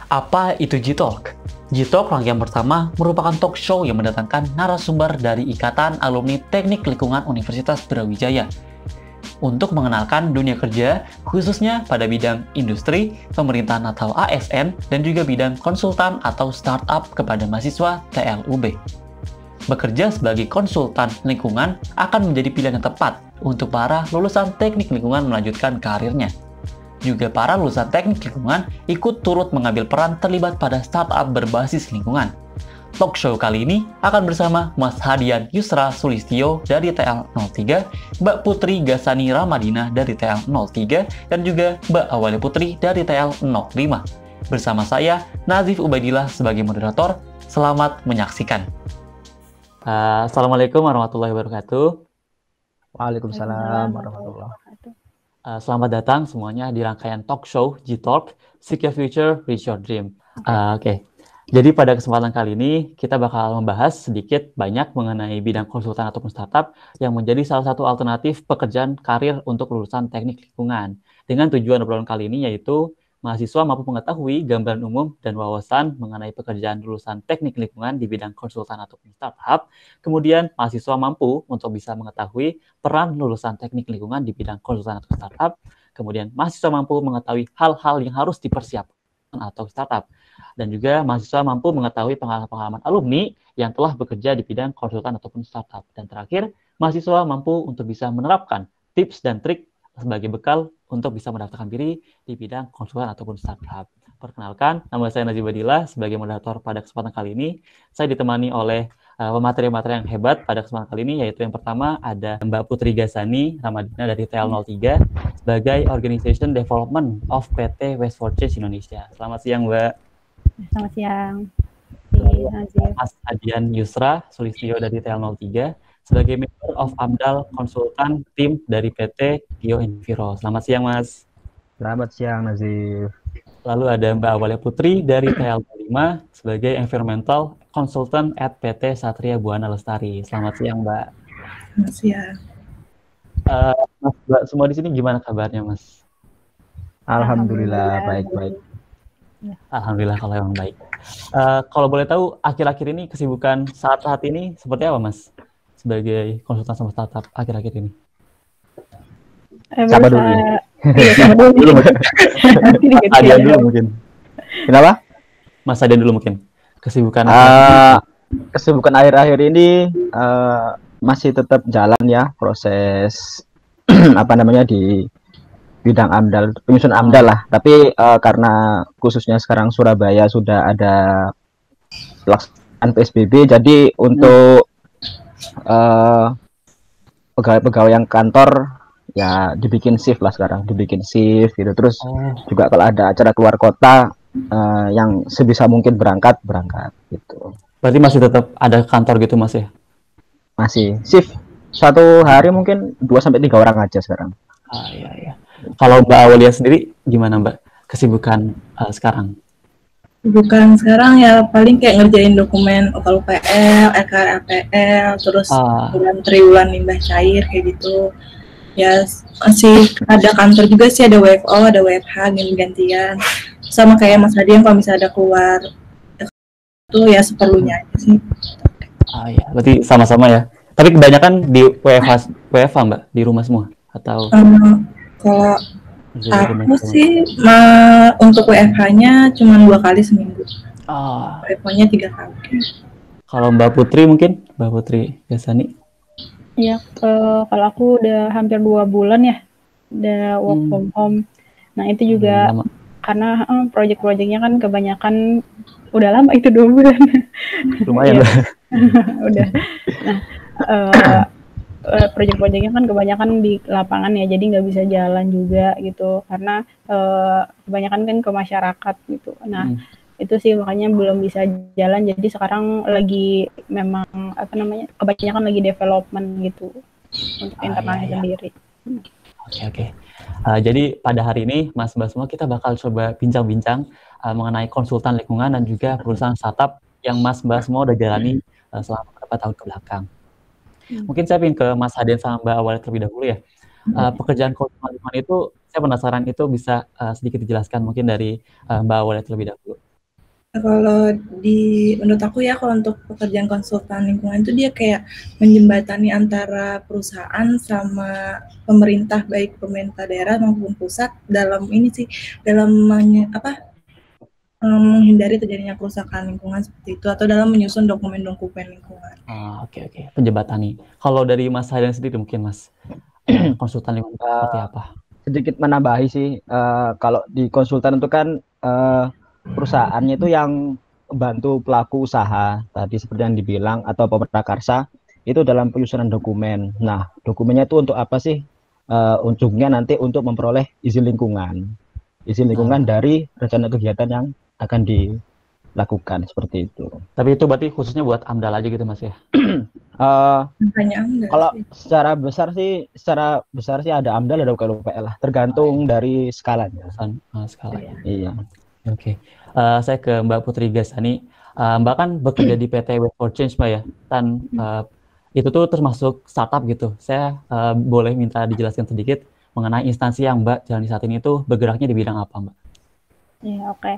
Apa itu G-Talk? G-Talk rangkaian pertama merupakan talk show yang mendatangkan narasumber dari Ikatan Alumni Teknik Lingkungan Universitas Brawijaya untuk mengenalkan dunia kerja, khususnya pada bidang industri, pemerintahan atau ASN, dan juga bidang konsultan atau startup kepada mahasiswa TLUB. Bekerja sebagai konsultan lingkungan akan menjadi pilihan yang tepat untuk para lulusan teknik lingkungan melanjutkan karirnya. Juga para lulusan teknik lingkungan ikut turut mengambil peran terlibat pada startup berbasis lingkungan. Talk show kali ini akan bersama Mas Hadian Yusra Sulistyo dari TL03, Mbak Putri Gasani Ramadina dari TL03, dan juga Mbak Awalia Putri dari TL05. Bersama saya, Nazif Ubaidillah sebagai moderator. Selamat menyaksikan. Assalamualaikum warahmatullahi wabarakatuh. Waalaikumsalam warahmatullahi wabarakatuh. Selamat datang semuanya di rangkaian talk show G-Talk, Seek Your Future, Reach Your Dream. Oke. Jadi pada kesempatan kali ini kita bakal membahas sedikit banyak mengenai bidang konsultan ataupun startup yang menjadi salah satu alternatif pekerjaan karir untuk lulusan teknik lingkungan. Dengan tujuan obrolan kali ini yaitu mahasiswa mampu mengetahui gambaran umum dan wawasan mengenai pekerjaan lulusan teknik lingkungan di bidang konsultan ataupun startup. Kemudian mahasiswa mampu untuk bisa mengetahui peran lulusan teknik lingkungan di bidang konsultan atau startup. Kemudian mahasiswa mampu mengetahui hal-hal yang harus dipersiapkan atau startup. Dan juga mahasiswa mampu mengetahui pengalaman-pengalaman alumni yang telah bekerja di bidang konsultan ataupun startup. Dan terakhir, mahasiswa mampu untuk bisa menerapkan tips dan trik sebagai bekal untuk bisa mendaftarkan diri di bidang konsultan ataupun startup. Perkenalkan, nama saya Nazif Ubaidillah sebagai moderator pada kesempatan kali ini. Saya ditemani oleh pemateri-pemateri yang hebat pada kesempatan kali ini, yaitu yang pertama ada Mbak Putri Gasani Ramadina dari TL03 sebagai Organization Development of PT Waste for Change Indonesia. Selamat siang, Mbak. Selamat siang. Mas Hadian Yusra Sulistyo dari TL03 sebagai member of AMDAL konsultan tim dari PT Geo Enviro. Selamat siang, Mas. Selamat siang, Nazif. Lalu ada Mbak Awalia Putri dari TL05 sebagai environmental consultant at PT Satria Buana Lestari. Selamat siang, Mbak. Selamat siang. Mas, Mbak, semua di sini gimana kabarnya, Mas? Alhamdulillah baik-baik. Alhamdulillah kalau yang baik. Kalau boleh tahu, akhir-akhir ini kesibukan saat ini seperti apa, Mas? Sebagai konsultan sama startup akhir-akhir ini. Siapa dulu? Sama dulu. Hadian dulu mungkin. Kenapa? Mas Hadian dulu mungkin. Kesibukan kesibukan akhir-akhir ini masih tetap jalan ya proses di bidang AMDAL, penyusun AMDAL lah. Tapi karena khususnya sekarang Surabaya sudah ada pelaksanaan PSBB, jadi untuk pegawai yang kantor ya dibikin shift lah sekarang, dibikin shift gitu. Terus juga kalau ada acara keluar kota yang sebisa mungkin berangkat gitu. Berarti masih tetap ada kantor gitu, Mas ya? Masih shift satu hari mungkin 2-3 orang aja sekarang. Iya. Kalau Mbak Awalia sendiri gimana, Mbak? Kesibukan sekarang? Bukan sekarang ya, paling kayak ngerjain dokumen OKL-UPL, LKL-LPL, terus triwulan limbah cair kayak gitu. Ya masih ada kantor juga sih, ada WFO, ada WFH gantian. Sama kayak Mas Hadian kalau misalnya ada keluar itu ya seperlunya aja sih. Iya, berarti sama-sama ya. Tapi kebanyakan di WFH Mbak, di rumah semua atau? Kalau aku sih untuk WFH-nya cuma 2 kali seminggu. WFH-nya 3 kali. Kalau Mbak Putri mungkin, Mbak Putri Gasani? Iya, kalau aku udah hampir 2 bulan ya, udah work from home. Nah itu juga karena project-projectnya kan kebanyakan udah lama itu 2 bulan. Lumayan lah. Udah. Nah, project-projectnya kan kebanyakan di lapangan ya, jadi nggak bisa jalan juga gitu karena kebanyakan kan ke masyarakat gitu. Nah itu sih makanya belum bisa jalan, jadi sekarang lagi memang kebanyakan lagi development gitu untuk internalnya sendiri. Oke. Jadi pada hari ini Mas-Mbak semua kita bakal coba bincang-bincang mengenai konsultan lingkungan dan juga perusahaan startup yang Mas-Mbak semua udah jalani selama beberapa tahun ke belakang. Mungkin saya ingin ke Mas Hadian sama Mbak Awalia terlebih dahulu ya. Pekerjaan konsultan lingkungan itu saya penasaran itu bisa sedikit dijelaskan mungkin dari Mbak Awalia terlebih dahulu. Kalau menurut aku ya, kalau untuk pekerjaan konsultan lingkungan itu dia kayak menjembatani antara perusahaan sama pemerintah, baik pemerintah daerah maupun pusat dalam menghindari terjadinya kerusakan lingkungan seperti itu, atau dalam menyusun dokumen-dokumen lingkungan. Oke. Penjembatani. Kalau dari Mas Haidan sendiri mungkin Mas, konsultan lingkungan seperti apa? Sedikit menambahi sih, kalau di konsultan itu kan perusahaannya itu yang bantu pelaku usaha tadi seperti yang dibilang atau pemerintah itu dalam penyusunan dokumen. Nah, dokumennya itu untuk apa sih? Ujungnya nanti untuk memperoleh izin lingkungan dari rencana kegiatan yang akan dilakukan seperti itu. Tapi itu berarti khususnya buat AMDAL aja gitu Mas ya? Kalau secara besar sih ada AMDAL ada UKL lah, tergantung dari skalanya. Skalanya. Iya. Oke. Saya ke Mbak Putri Gasani. Mbak kan bekerja di PT Waste for Change Mbak ya, dan itu tuh termasuk startup gitu. Saya boleh minta dijelaskan sedikit mengenai instansi yang Mbak jalani saat ini tuh bergeraknya di bidang apa Mbak? Ya, oke.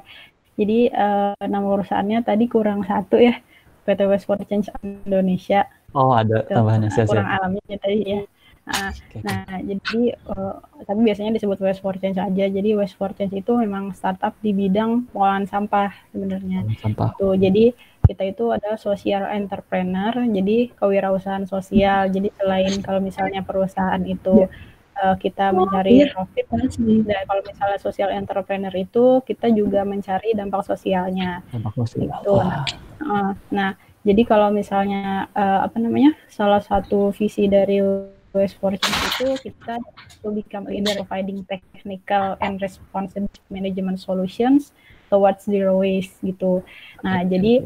Jadi nama perusahaannya tadi kurang satu ya, PT Waste for Change Indonesia. Oh, ada tambahannya kurang alamnya tadi ya. Nah, jadi tapi biasanya disebut Waste for Change aja. Jadi Waste for Change itu memang startup di bidang pengolahan sampah sebenarnya. Tuh, jadi kita itu ada social entrepreneur, jadi kewirausahaan sosial. Jadi selain kalau misalnya perusahaan itu kita mencari profit, dan kalau misalnya social entrepreneur itu kita juga mencari dampak sosialnya. Gitu. Nah, jadi kalau misalnya salah satu visi dari Waste for Change itu kita to become a leader providing technical and responsible management solutions towards zero waste gitu. Nah, jadi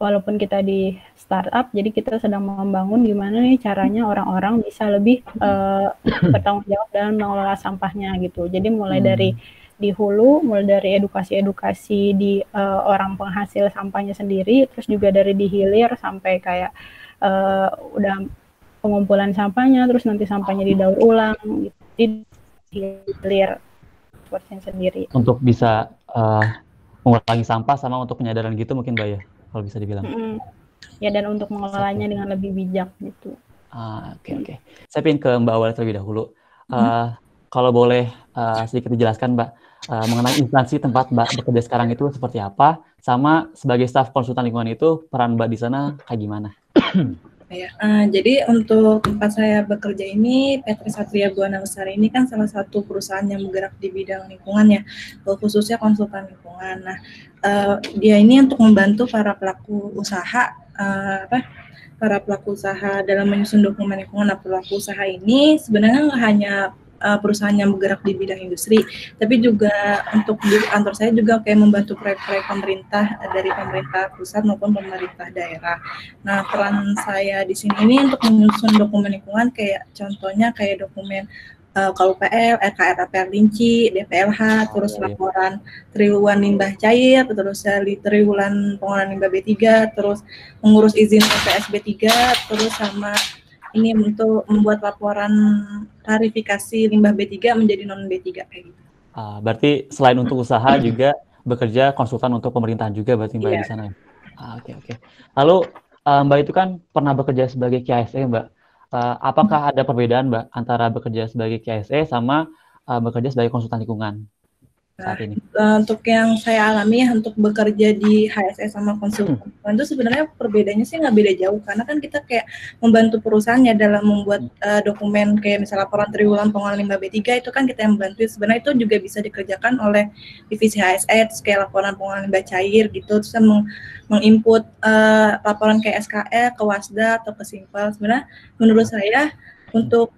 walaupun kita di startup, jadi kita sedang membangun gimana nih caranya orang-orang bisa lebih bertanggung jawab dalam mengelola sampahnya gitu. Jadi mulai dari di hulu, mulai dari edukasi di orang penghasil sampahnya sendiri, terus juga dari di hilir sampai kayak udah pengumpulan sampahnya, terus nanti sampahnya didaur ulang, gitu. Di hilir sendiri. Untuk bisa mengurangi sampah sama untuk penyadaran gitu mungkin Mbak ya, kalau bisa dibilang. Ya, dan untuk mengelolanya dengan lebih bijak gitu. Oke. Saya ingin ke Mbak Awal terlebih dahulu. Kalau boleh sedikit dijelaskan Mbak, mengenai instansi tempat Mbak bekerja sekarang itu seperti apa, sama sebagai staf konsultan lingkungan itu peran Mbak di sana kayak gimana? Ya, jadi untuk tempat saya bekerja ini, PT Satria Buana Lestari ini kan salah satu perusahaan yang bergerak di bidang lingkungan ya, khususnya konsultan lingkungan. Nah, dia ini untuk membantu para pelaku usaha dalam menyusun dokumen lingkungan. Nah, pelaku usaha ini sebenarnya nggak hanya perusahaan yang bergerak di bidang industri, tapi juga untuk di kantor saya juga kayak membantu proyek-proyek pemerintah dari pemerintah pusat maupun pemerintah daerah. Nah, peran saya di sini ini untuk menyusun dokumen lingkungan, kayak contohnya kayak dokumen KUPL, RKR Linci, DPLH, terus laporan triwulan limbah cair, terus triwulan pengolahan limbah B3, terus mengurus izin TPS B3, terus sama ini untuk membuat laporan klarifikasi limbah B3 menjadi non B3 kayak gitu. Berarti selain untuk usaha juga bekerja konsultan untuk pemerintahan juga berarti Mbak di sana ya? Oke. Lalu Mbak itu kan pernah bekerja sebagai KSE Mbak. Apakah ada perbedaan Mbak antara bekerja sebagai KSE sama bekerja sebagai konsultan lingkungan saat ini? Untuk yang saya alami ya, untuk bekerja di HSE sama konsultan lingkungan itu sebenarnya perbedaannya sih nggak beda jauh, karena kan kita kayak membantu perusahaannya dalam membuat dokumen kayak misalnya laporan triwulan pengolahan limbah B3 itu kan kita yang membantu. Sebenarnya itu juga bisa dikerjakan oleh divisi HSE, kayak laporan pengolahan limbah cair gitu, terus menginput laporan kayak SKE ke Wasda atau ke Simpel. Sebenarnya menurut saya untuk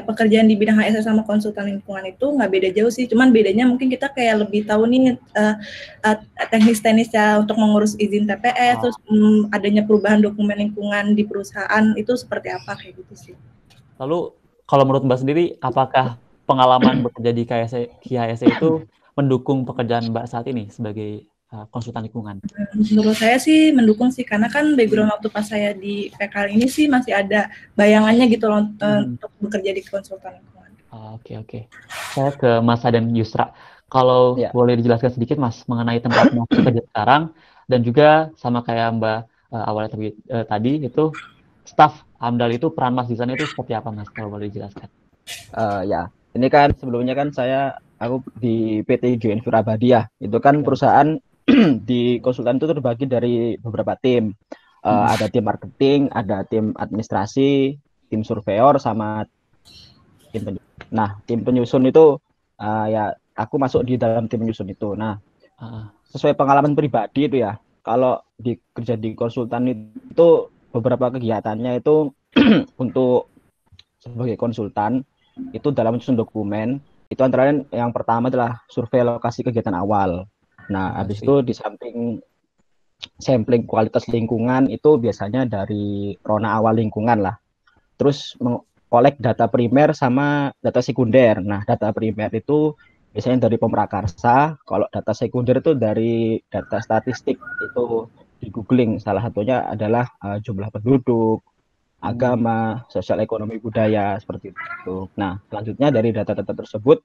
pekerjaan di bidang HSE sama konsultan lingkungan itu nggak beda jauh sih, cuman bedanya mungkin kita kayak lebih tahu nih teknis-teknisnya untuk mengurus izin TPS, terus adanya perubahan dokumen lingkungan di perusahaan itu seperti apa kayak gitu sih. Lalu kalau menurut Mbak sendiri, apakah pengalaman bekerja di KHSE itu mendukung pekerjaan Mbak saat ini sebagai konsultan lingkungan? Menurut saya sih mendukung sih, karena kan background waktu pas saya di PKL ini sih masih ada bayangannya gitu loh untuk bekerja di konsultan lingkungan. Oke. Saya ke Mas dan Yusra. Kalau boleh dijelaskan sedikit Mas mengenai tempat Mas kerja sekarang dan juga sama kayak Mbak awalnya tadi itu staf AMDAL itu peran Mas di sana itu seperti apa Mas kalau boleh dijelaskan? Ya, ini kan sebelumnya kan aku di PT GN Surabaya. Itu kan perusahaan di konsultan itu terbagi dari beberapa tim. Ada tim marketing, ada tim administrasi, tim surveyor, sama tim penyusun. Nah, tim penyusun itu ya aku masuk di dalam tim penyusun itu. Nah, sesuai pengalaman pribadi itu ya, kalau kerja di konsultan itu beberapa kegiatannya itu untuk sebagai konsultan itu dalam menyusun dokumen itu antara lain yang pertama adalah survei lokasi kegiatan awal. Nah, habis itu di samping sampling kualitas lingkungan itu biasanya dari rona awal lingkungan lah. Terus mengkolek data primer sama data sekunder. Nah, data primer itu biasanya dari pemrakarsa. Kalau data sekunder itu dari data statistik, itu di googling. Salah satunya adalah jumlah penduduk, agama, sosial ekonomi budaya, seperti itu. Nah, selanjutnya dari data-data tersebut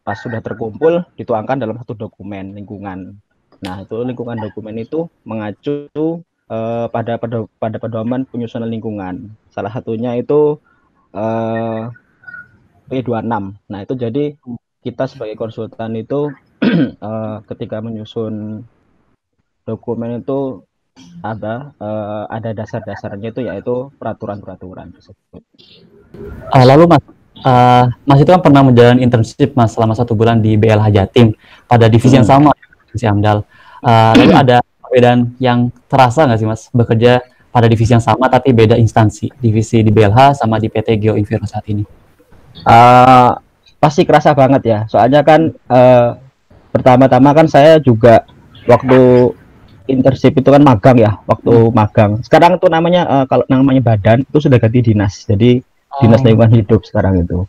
pas sudah terkumpul dituangkan dalam satu dokumen lingkungan. Nah, itu lingkungan dokumen itu mengacu pada pedoman penyusunan lingkungan. Salah satunya itu P26. Nah, itu jadi kita sebagai konsultan itu ketika menyusun dokumen itu ada dasar-dasarnya itu yaitu peraturan-peraturan tersebut. Lalu Mas itu kan pernah menjalani internship Mas selama 1 bulan di BLH Jatim pada divisi yang sama, divisi AMDAL. Lalu ada perbedaan yang terasa nggak sih Mas bekerja pada divisi yang sama tapi beda instansi, divisi di BLH sama di PT Geo Inviro saat ini? Pasti kerasa banget ya, soalnya kan pertama-tama kan saya juga waktu internship itu kan magang ya, waktu magang. Sekarang tuh namanya kalau namanya badan itu sudah ganti dinas, jadi dinas lingkungan hidup sekarang itu.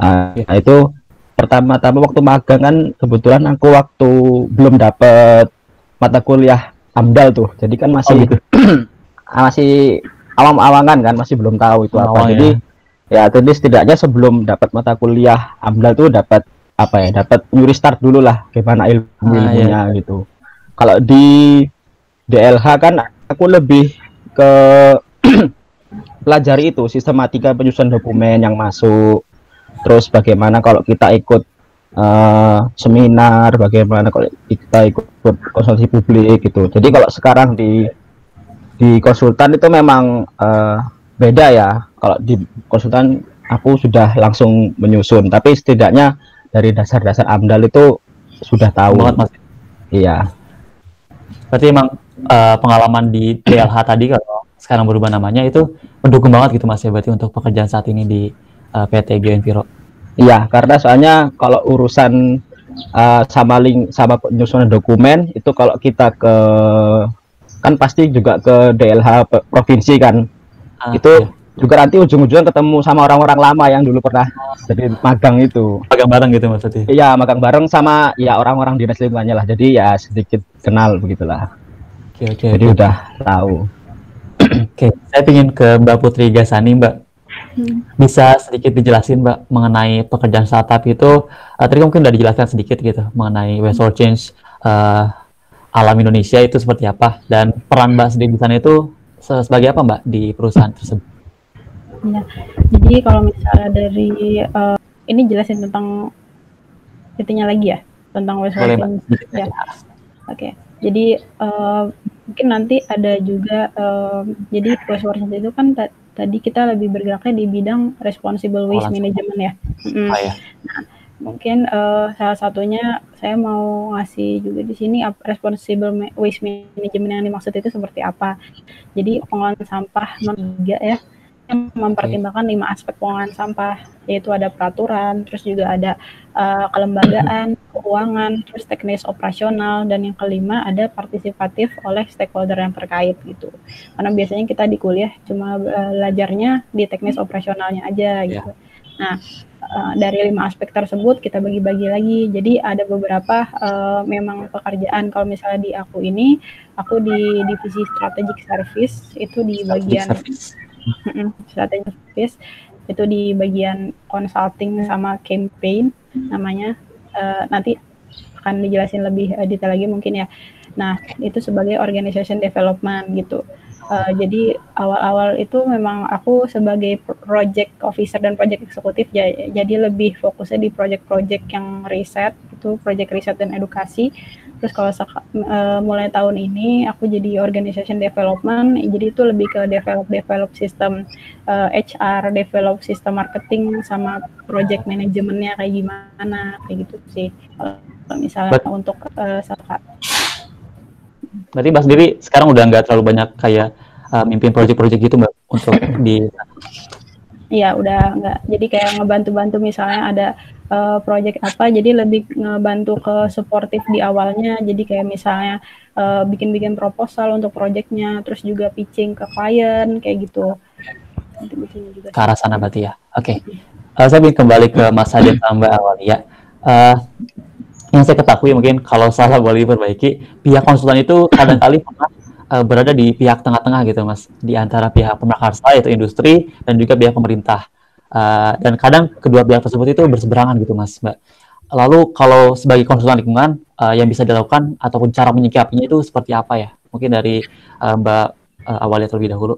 Nah, itu pertama-tama waktu magang kan kebetulan aku waktu belum dapat mata kuliah AMDAL tuh, jadi kan masih masih awam-awangan kan, masih belum tahu itu apa. Jadi ya jadi setidaknya sebelum dapat mata kuliah AMDAL tuh dapat nyuri start dulu lah gimana ilmunya gitu. Kalau di DLH kan aku lebih ke pelajari itu sistematika penyusunan dokumen yang masuk, terus bagaimana kalau kita ikut seminar, bagaimana kalau kita ikut konsultasi publik gitu. Jadi kalau sekarang di konsultan itu memang beda ya. Kalau di konsultan aku sudah langsung menyusun, tapi setidaknya dari dasar-dasar AMDAL itu sudah tahu. Banget, Mas. Iya. Berarti emang pengalaman di DLH tadi kalau sekarang berubah namanya itu mendukung banget gitu Mas ya, berarti untuk pekerjaan saat ini di PT Geo Inviro. Iya, karena soalnya kalau urusan sama penyusunan dokumen itu kalau kita kan pasti juga ke DLH provinsi kan, itu juga nanti ujung-ujungnya ketemu sama orang-orang lama yang dulu pernah jadi magang itu. Magang bareng gitu maksudnya? Iya, magang bareng sama ya orang-orang dinas lingkungannya lah, jadi ya sedikit kenal begitulah. Jadi udah tahu. Oke, saya ingin ke Mbak Putri Gasani, Mbak. Bisa sedikit dijelasin Mbak mengenai pekerjaan startup itu, tadi mungkin udah dijelaskan sedikit gitu mengenai Waste for Change alam Indonesia itu seperti apa, dan peran Mbak sendiri di sana itu sebagai apa Mbak di perusahaan tersebut? Ya, jadi kalau misalnya dari ini jelasin tentang intinya lagi ya, tentang Waste for Change ya. Oke. Jadi mungkin nanti ada juga jadi Waste for Change itu kan tadi kita lebih bergeraknya di bidang responsible waste management ya. Nah, mungkin salah satunya saya mau ngasih juga di sini responsible waste management yang dimaksud itu seperti apa. Jadi pengelolaan sampah non 3 ya, yang mempertimbangkan 5 aspek pengelolaan sampah, yaitu ada peraturan, terus juga ada kelembagaan, keuangan, terus teknis operasional, dan yang kelima ada partisipatif oleh stakeholder yang terkait gitu. Karena biasanya kita di kuliah cuma belajarnya di teknis operasionalnya aja gitu. Nah, dari 5 aspek tersebut kita bagi-bagi lagi. Jadi ada beberapa memang pekerjaan. Kalau misalnya di aku ini, aku di divisi strategic service itu di bagian strategic service itu di bagian consulting sama campaign namanya. nanti akan dijelasin lebih detail lagi mungkin ya. Nah, itu sebagai organization development gitu. Jadi awal-awal itu memang aku sebagai project officer dan project eksekutif, jadi lebih fokusnya di project-project yang riset, itu project riset dan edukasi. Terus kalau mulai tahun ini aku jadi organization development, jadi itu lebih ke develop sistem HR, develop sistem marketing sama project manajemennya kayak gimana, kayak gitu sih. Kalau misalnya untuk Berarti Mbak sendiri sekarang udah nggak terlalu banyak kayak mimpin project-project gitu Mbak untuk di... Iya, udah nggak. Jadi kayak ngebantu-bantu misalnya ada project apa, jadi lebih ngebantu ke suportif di awalnya. Jadi kayak misalnya bikin-bikin proposal untuk projectnya, terus juga pitching ke klien kayak gitu. Ke arah sana berarti ya. Oke. Saya ingin kembali ke Mas Hadi sama Mbak Awalia. Yang saya ketahui mungkin kalau salah boleh diperbaiki, pihak konsultan itu kadang-kali berada di pihak tengah-tengah gitu Mas, di antara pihak pemakarsa yaitu industri dan juga pihak pemerintah, dan kadang kedua pihak tersebut itu berseberangan gitu Mas, Mbak. Lalu kalau sebagai konsultan lingkungan yang bisa dilakukan ataupun cara menyikapinya itu seperti apa ya? Mungkin dari Mbak Awalia terlebih dahulu.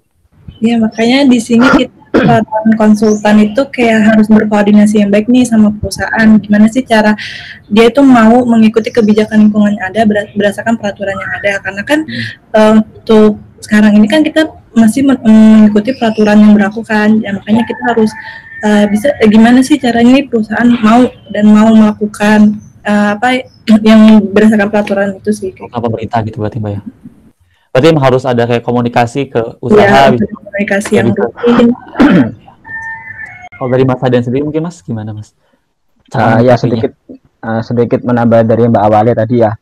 Ya, makanya di sini kita konsultan itu kayak harus berkoordinasi yang baik nih sama perusahaan. Gimana sih cara dia itu mau mengikuti kebijakan lingkungan yang ada berdasarkan peraturan yang ada. Karena kan untuk sekarang ini kan kita masih mengikuti peraturan yang berlaku kan. Ya, makanya kita harus bisa gimana sih caranya perusahaan mau melakukan apa yang berdasarkan peraturan itu sih. Apa pemerintah gitu berarti Mbak ya? Berarti emang harus ada kayak komunikasi ke usaha, ya, komunikasi yang rutin. Kalau dari Mas Hadian sendiri mungkin Mas gimana Mas? Ya sedikit menambah dari Mbak Awalia tadi ya,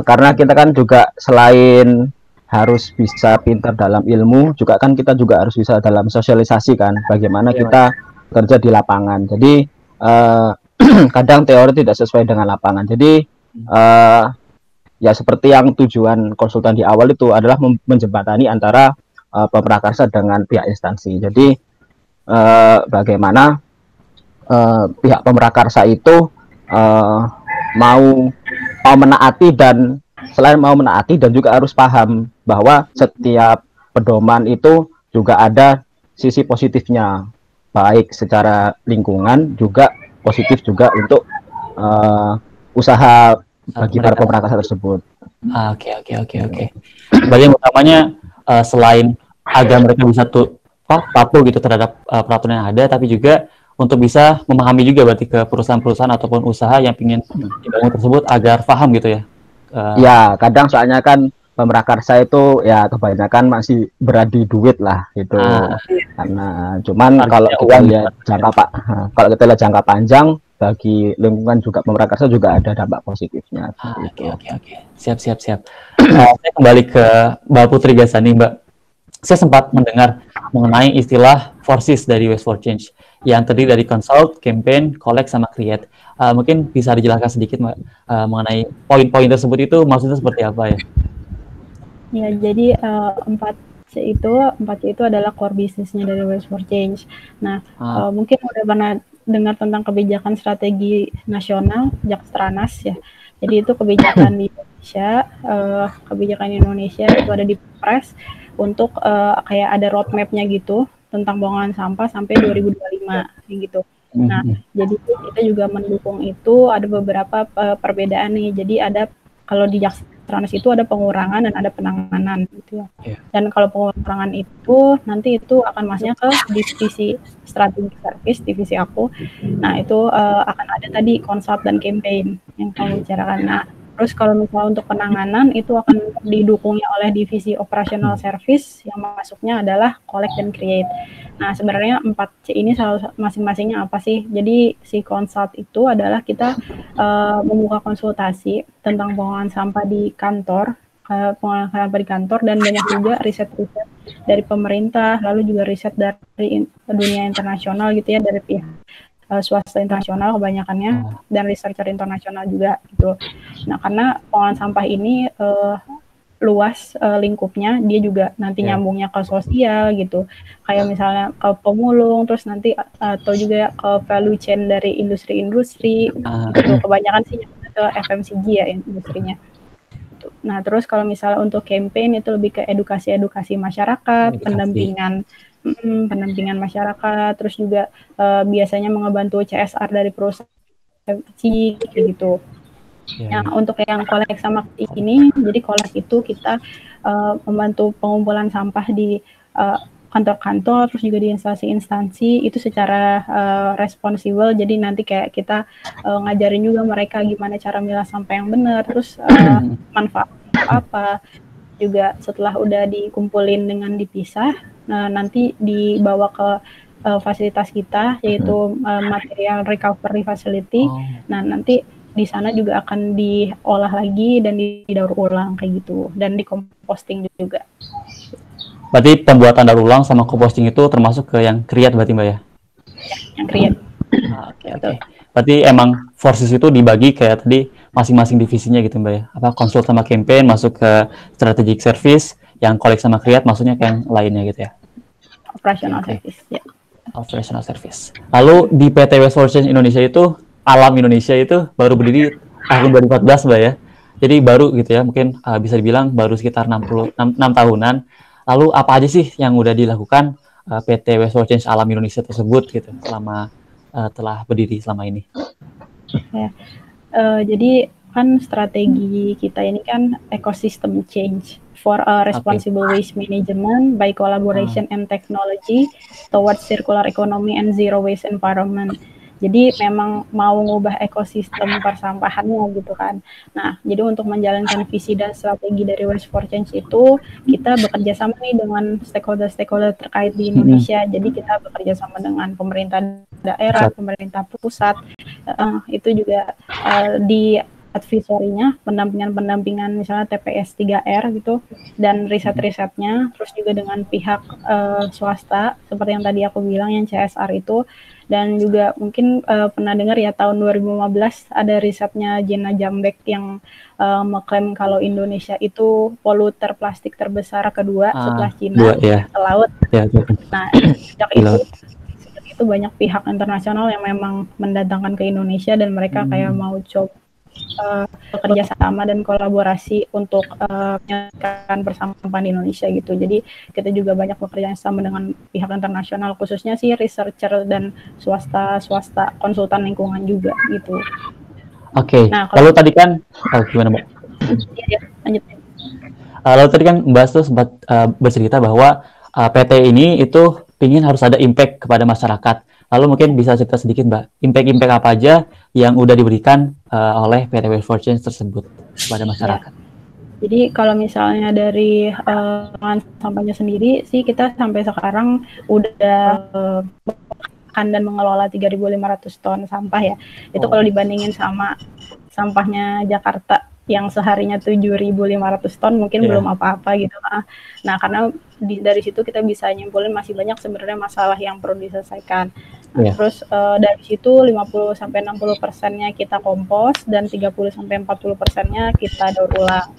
karena kita kan juga selain harus bisa pintar dalam ilmu, juga kan kita juga harus bisa dalam sosialisasi kan, bagaimana kita kerja di lapangan. Jadi kadang teori tidak sesuai dengan lapangan. Jadi ya seperti yang tujuan konsultan di awal itu adalah menjembatani antara pemrakarsa dengan pihak instansi. Jadi bagaimana pihak pemrakarsa itu mau menaati, dan selain mau menaati dan juga harus paham bahwa setiap pedoman itu juga ada sisi positifnya, baik secara lingkungan juga positif juga untuk usaha bagi para pemrakarsa tersebut. Oke. Berarti yang utamanya selain agar mereka bisa patuh gitu terhadap peraturan yang ada, tapi juga untuk bisa memahami juga berarti ke perusahaan-perusahaan ataupun usaha yang ingin dibangun tersebut agar paham gitu ya. Ya, kadang soalnya kan pemrakarsa itu ya kebanyakan masih beradu duit lah gitu. Karena cuman kalau kita lihat jangka panjang, bagi lingkungan juga pemrakarsa juga ada dampak positifnya. Oke. Siap. Saya kembali ke Mbak Putri Gasani, Mbak. Saya sempat mendengar mengenai istilah 4Cs dari Waste for Change yang terdiri dari consult, campaign, collect, sama create. Mungkin bisa dijelaskan sedikit Mbak mengenai poin-poin tersebut itu maksudnya seperti apa ya? Ya, jadi 4C itu adalah core bisnisnya dari Waste for Change. Nah, mungkin udah pernah dengar tentang kebijakan strategi nasional Jakstranas ya. Jadi itu kebijakan di Indonesia, kebijakan Indonesia itu ada di Perpres untuk kayak ada roadmap-nya gitu tentang pembuangan sampah sampai 2025 gitu. Nah, jadi kita juga mendukung itu. Ada beberapa perbedaan nih. Jadi ada kalau di Jakstranas itu ada pengurangan dan ada penanganan gitu ya. Dan kalau pengurangan itu nanti itu akan masuknya ke divisi strategi service, divisi aku. Nah, itu akan ada tadi consult dan campaign yang kamu bicarakan. Nah, terus kalau misalnya untuk penanganan itu akan didukungnya oleh divisi operational service yang masuknya adalah collect dan create. Nah, sebenarnya 4C ini masing-masingnya apa sih? Jadi si consult itu adalah kita membuka konsultasi tentang pengolahan sampah di kantor, pengolahan sampah di kantor, dan banyak juga riset-riset dari pemerintah, lalu juga riset dari dunia internasional gitu ya, dari pihak swasta internasional kebanyakannya, dan researcher internasional juga gitu. Nah, karena pengolahan sampah ini luas lingkupnya, dia juga nanti nyambungnya ke sosial gitu, kayak misalnya ke pemulung, terus nanti atau juga ke value chain dari industri-industri gitu. Kebanyakan sih ke FMCG ya industrinya. Nah, terus kalau misalnya untuk campaign itu lebih ke edukasi masyarakat, pendampingan masyarakat, terus juga biasanya mengebantu CSR dari perusahaan kecil gitu. Nah, untuk yang kolek sama ini, jadi kolek itu kita membantu pengumpulan sampah di kantor-kantor, terus juga di instansi-instansi itu secara responsibel. Jadi nanti kayak kita ngajarin juga mereka gimana cara milah sampah yang benar, terus manfaat apa. Juga setelah udah dikumpulin dengan dipisah, nanti dibawa ke fasilitas kita, yaitu material recovery facility. Nah, nanti di sana juga akan diolah lagi dan didaur ulang kayak gitu, dan dikomposting juga. Berarti pembuatan daur ulang sama composting itu termasuk ke yang create berarti Mbak ya? Yang create. Oke. Berarti emang forces itu dibagi kayak tadi masing-masing divisinya gitu Mbak ya? Apa konsul sama campaign masuk ke strategic service, yang collect sama create maksudnya ke yang lainnya gitu ya? Operational service ya. Operational service. Lalu di PT Waste for Change Indonesia itu, Alam Indonesia itu baru berdiri tahun 2014 Mbak ya? Jadi baru gitu ya, mungkin bisa dibilang baru sekitar 6 tahunan. Lalu apa aja sih yang udah dilakukan PT Waste for Change Alam Indonesia tersebut gitu selama telah berdiri selama ini? Ya. Jadi kan strategi kita ini kan ecosystem change for a responsible waste management by collaboration and technology towards circular economy and zero waste environment. Jadi memang mau ngubah ekosistem persampahannya gitu kan. Nah, jadi untuk menjalankan visi dan strategi dari Waste for Change itu, kita bekerja sama nih dengan stakeholder terkait di Indonesia. Jadi kita bekerja sama dengan pemerintah daerah, pemerintah pusat. Itu juga di advisory-nya, pendampingan misalnya TPS 3R gitu, dan riset-risetnya, terus juga dengan pihak swasta, seperti yang tadi aku bilang, yang CSR itu, dan juga mungkin pernah dengar ya tahun 2015 ada risetnya Jena Jambek yang mengklaim kalau Indonesia itu poluter plastik terbesar kedua setelah Cina ke laut. Nah, sejak itu banyak pihak internasional yang memang mendatangkan ke Indonesia dan mereka kayak mau coba bekerja sama dan kolaborasi untuk menyelesaikan persampahan di Indonesia gitu. Jadi kita juga banyak bekerja sama dengan pihak internasional, khususnya sih researcher dan swasta konsultan lingkungan juga gitu. Oke. Nah, lalu tadi kan gimana Mbak? Ya, lanjut. Lalu tadi kan Mbak tuh sempat bercerita bahwa PT ini itu ingin harus ada impact kepada masyarakat. Lalu mungkin bisa cerita sedikit Mbak, impact apa aja yang udah diberikan oleh PT Waste for Change tersebut kepada masyarakat? Ya. Jadi kalau misalnya dari sampahnya sendiri sih, kita sampai sekarang udah dan mengelola 3.500 ton sampah ya. Itu kalau dibandingin sama sampahnya Jakarta yang seharinya 7.500 ton mungkin belum apa-apa gitu. Nah, karena dari situ kita bisa nyimpulin masih banyak sebenarnya masalah yang perlu diselesaikan. Terus dari situ 50-60%-nya kita kompos dan 30-40%-nya kita daur ulang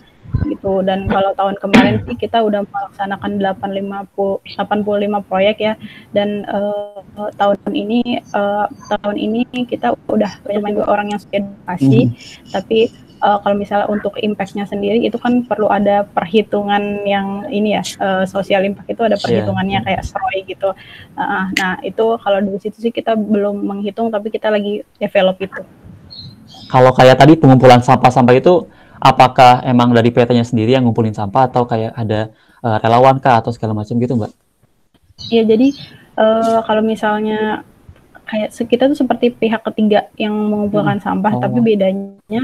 gitu. Dan kalau tahun kemarin sih kita udah melaksanakan 85 proyek ya, dan tahun ini kita udah banyak orang yang sudah edukasi. Tapi kalau misalnya untuk impact-nya sendiri itu kan perlu ada perhitungan yang ini ya, social impact itu ada perhitungannya kayak SROI gitu. Nah itu kalau di situ sih kita belum menghitung, tapi kita lagi develop itu. Kalau kayak tadi pengumpulan sampah-sampah itu, apakah emang dari PT-nya sendiri yang ngumpulin sampah atau kayak ada relawan kah atau segala macam gitu Mbak? Iya, jadi kalau misalnya kayak kita tuh seperti pihak ketiga yang mengumpulkan sampah, tapi bedanya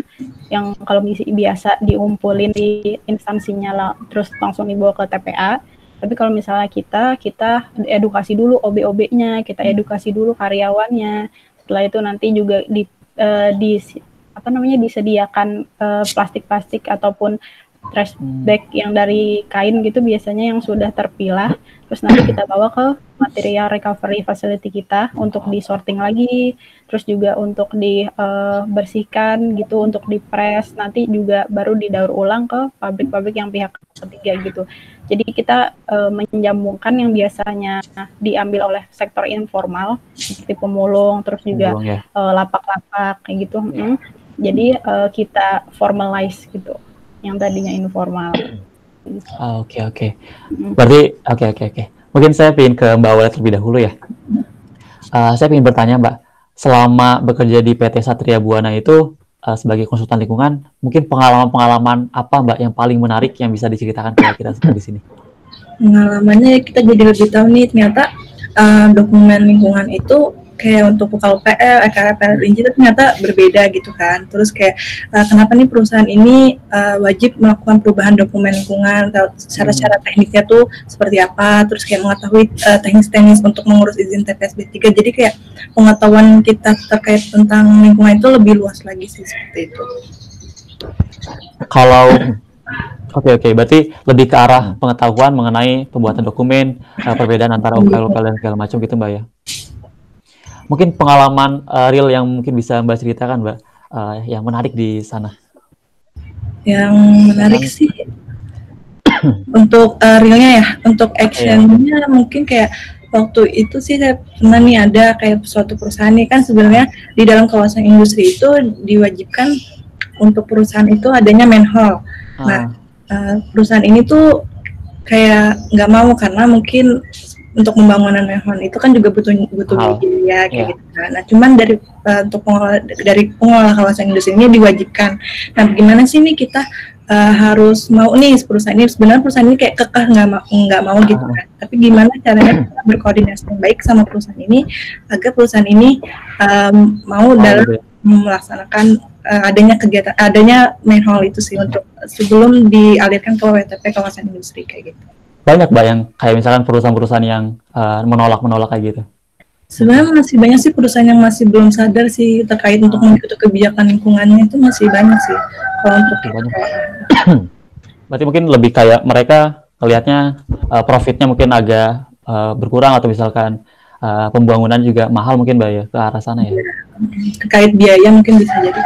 yang kalau biasa diumpulin di instansinya lah, terus langsung dibawa ke TPA. Tapi kalau misalnya kita edukasi dulu OB-OB-nya, kita edukasi dulu karyawannya. Setelah itu nanti juga disediakan plastik-plastik ataupun trash bag yang dari kain gitu biasanya yang sudah terpilah, terus nanti kita bawa ke material recovery facility kita untuk disorting lagi, terus juga untuk dibersihkan gitu, untuk dipres, nanti juga baru didaur ulang ke pabrik-pabrik yang pihak ketiga gitu. Jadi kita menjambungkan yang biasanya diambil oleh sektor informal seperti pemulung, terus juga lapak-lapak kayak gitu. Jadi kita formalize gitu, yang tadinya informal. Oke. Berarti oke. Mungkin saya ingin ke Mbak Aulia terlebih dahulu ya. Saya ingin bertanya Mbak, selama bekerja di PT Satria Buana itu sebagai konsultan lingkungan, mungkin pengalaman-pengalaman apa Mbak yang paling menarik yang bisa diceritakan ke kita di sini? Pengalamannya kita jadi lebih tahu nih ternyata dokumen lingkungan itu kayak untuk UKL-PL, EKL-PL itu ternyata berbeda gitu kan. Terus kayak kenapa nih perusahaan ini wajib melakukan perubahan dokumen lingkungan, cara-cara tekniknya tuh seperti apa, terus kayak mengetahui teknis-teknis untuk mengurus izin TPS B3. Jadi kayak pengetahuan kita terkait tentang lingkungan itu lebih luas lagi sih, seperti itu. Kalau Oke, berarti lebih ke arah pengetahuan mengenai pembuatan dokumen, perbedaan antara UKL dan segala macam gitu Mbak ya. Mungkin pengalaman real yang mungkin bisa Mbak ceritakan Mbak, yang menarik di sana. Yang menarik sih untuk realnya ya, untuk actionnya mungkin kayak waktu itu sih saya pernah nih ada kayak suatu perusahaan nih kan sebenarnya di dalam kawasan industri itu diwajibkan untuk perusahaan itu adanya manhole. Nah, perusahaan ini tuh kayak nggak mau karena mungkin untuk pembangunan manhole itu kan juga butuh biaya kayak gitu kan. Nah, cuman untuk pengelola kawasan industri ini diwajibkan. Nah, gimana sih nih kita harus mau nih perusahaan ini, sebenarnya perusahaan ini kayak kekeh nggak mau gitu kan. Tapi gimana caranya kita berkoordinasi yang baik sama perusahaan ini agar perusahaan ini mau dalam melaksanakan adanya manhole itu sih untuk sebelum dialirkan ke WTP kawasan industri kayak gitu. Banyak Mbak yang kayak misalkan perusahaan-perusahaan yang menolak kayak gitu. Sebenarnya masih banyak sih perusahaan yang masih belum sadar sih terkait untuk mengikuti kebijakan lingkungannya, itu masih banyak sih kalau untuk banyak. Berarti mungkin lebih kayak mereka melihatnya profitnya mungkin agak berkurang atau misalkan pembangunan juga mahal mungkin Mbak ya, ke arah sana ya. Terkait biaya mungkin bisa jadi.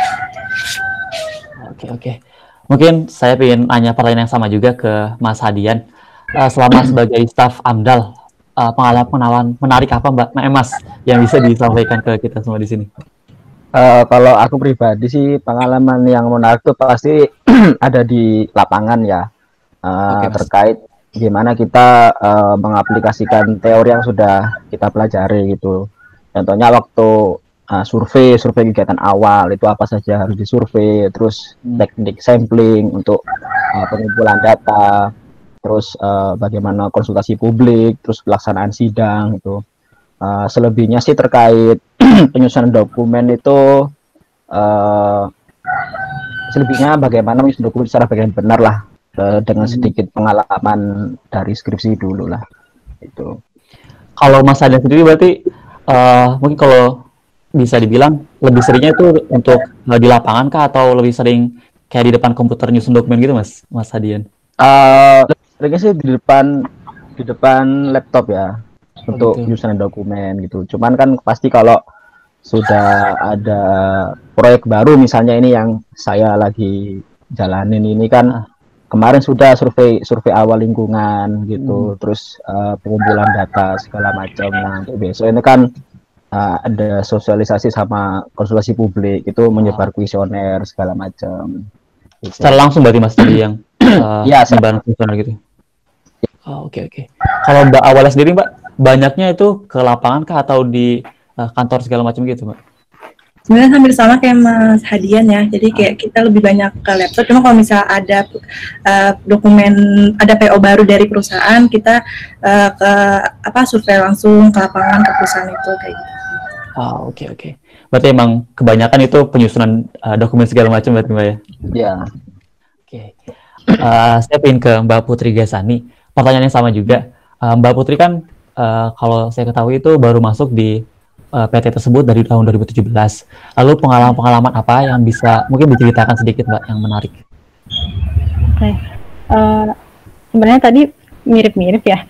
Oke. Mungkin saya ingin nanya pertanyaan yang sama juga ke Mas Hadian. Selama sebagai staf AMDAL, pengalaman menarik apa Mbak Mas yang bisa disampaikan ke kita semua di sini? Kalau aku pribadi sih pengalaman yang menarik itu pasti ada di lapangan ya, terkait gimana kita mengaplikasikan teori yang sudah kita pelajari gitu. Contohnya waktu survei kegiatan awal itu apa saja harus disurvei, terus teknik sampling untuk pengumpulan data, terus bagaimana konsultasi publik, terus pelaksanaan sidang itu. Selebihnya sih terkait penyusunan dokumen itu selebihnya bagaimana menyusun dokumen secara bagian benar lah, dengan sedikit pengalaman dari skripsi dulu lah itu. Kalau Mas Hadian sendiri berarti mungkin kalau bisa dibilang lebih seringnya itu untuk di lapangan kah atau lebih sering kayak di depan komputer nyusun dokumen gitu Mas Hadian? Seringnya sih di depan laptop ya untuk penyusunan dokumen gitu. Cuman kan pasti kalau sudah ada proyek baru misalnya ini yang saya lagi jalanin ini kan kemarin sudah survei awal lingkungan gitu, terus pengumpulan data segala macam. Nah, untuk besok ini kan ada sosialisasi sama konsultasi publik itu menyebar kuesioner segala macam. Gitu. Secara langsung berarti Mas tadi yang menyebar kuesioner gitu. Oke. Kalau Mbak Aulia sendiri Mbak, banyaknya itu ke lapangan kah atau di kantor segala macam gitu Mbak? Sebenarnya hampir sama kayak Mas Hadian ya, jadi kayak kita lebih banyak ke laptop. Cuma kalau misal ada dokumen, ada PO baru dari perusahaan, kita ke survei langsung ke lapangan ke perusahaan itu kayak gitu. Oke. Berarti emang kebanyakan itu penyusunan dokumen segala macam berarti Mbak ya? Iya. Oke. Saya ingin ke Mbak Putri Gasani. Pertanyaannya sama juga. Mbak Putri kan kalau saya ketahui itu baru masuk di PT tersebut dari tahun 2017. Lalu pengalaman-pengalaman apa yang bisa mungkin diceritakan sedikit Mbak yang menarik? Oke. Sebenarnya tadi mirip-mirip ya